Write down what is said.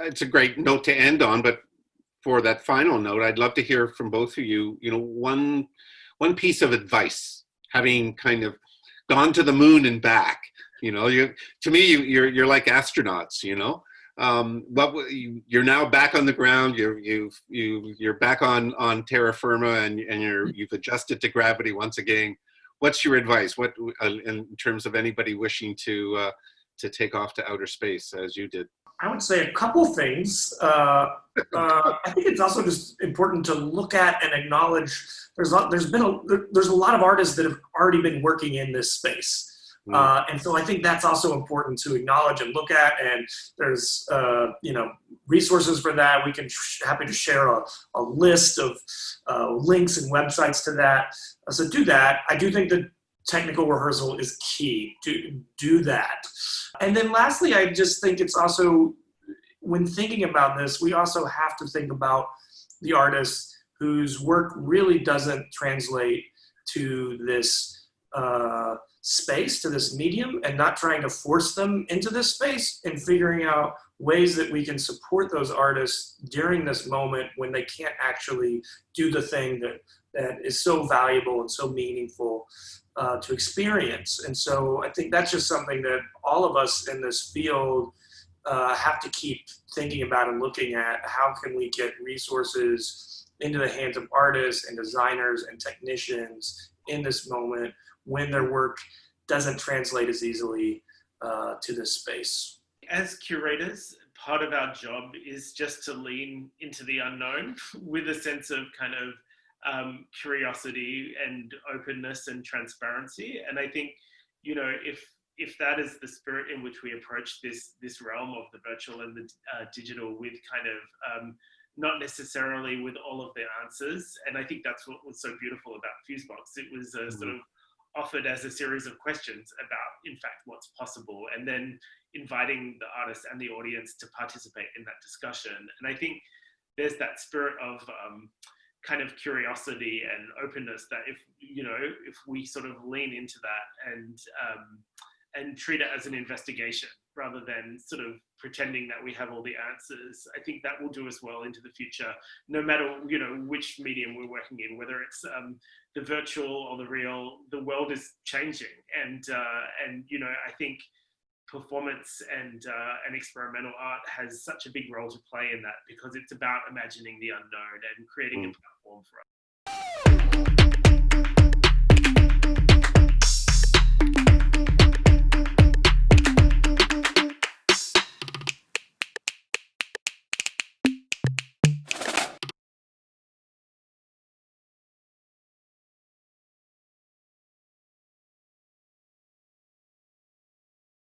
it's a great note to end on, but for that final note, I'd love to hear from both of you, one piece of advice, having kind of gone to the moon and back. To me, you're like astronauts. You're now back on the ground. You're back on terra firma, and you've adjusted to gravity once again. What's your advice? What in terms of anybody wishing to take off to outer space as you did? I would say a couple things. I think it's also just important to look at and acknowledge there's a lot of artists that have already been working in this space. And so I think that's also important to acknowledge and look at, and there's resources for that. We can happy to share a list of links and websites to that. So do that. I do think that technical rehearsal is key to do that. And then lastly, I just think it's also, when thinking about this, we also have to think about the artist whose work really doesn't translate to this space, to this medium, and not trying to force them into this space, and figuring out ways that we can support those artists during this moment when they can't actually do the thing that is so valuable and so meaningful to experience. And so I think that's just something that all of us in this field have to keep thinking about and looking at. How can we get resources into the hands of artists and designers and technicians in this moment when their work doesn't translate as easily to this space? As curators, part of our job is just to lean into the unknown with a sense of kind of curiosity and openness and transparency. And I think, if that is the spirit in which we approach this realm of the virtual and the digital, with kind of not necessarily with all of the answers. And I think that's what was so beautiful about Fusebox. It was sort of offered as a series of questions about, in fact, what's possible, and then inviting the artists and the audience to participate in that discussion. And I think there's that spirit of kind of curiosity and openness that if we sort of lean into that and treat it as an investigation rather than sort of pretending that we have all the answers, I think that will do us well into the future, no matter which medium we're working in, whether it's the virtual or the real. The world is changing, and I think performance and experimental art has such a big role to play in that, because it's about imagining the unknown and creating a platform for us.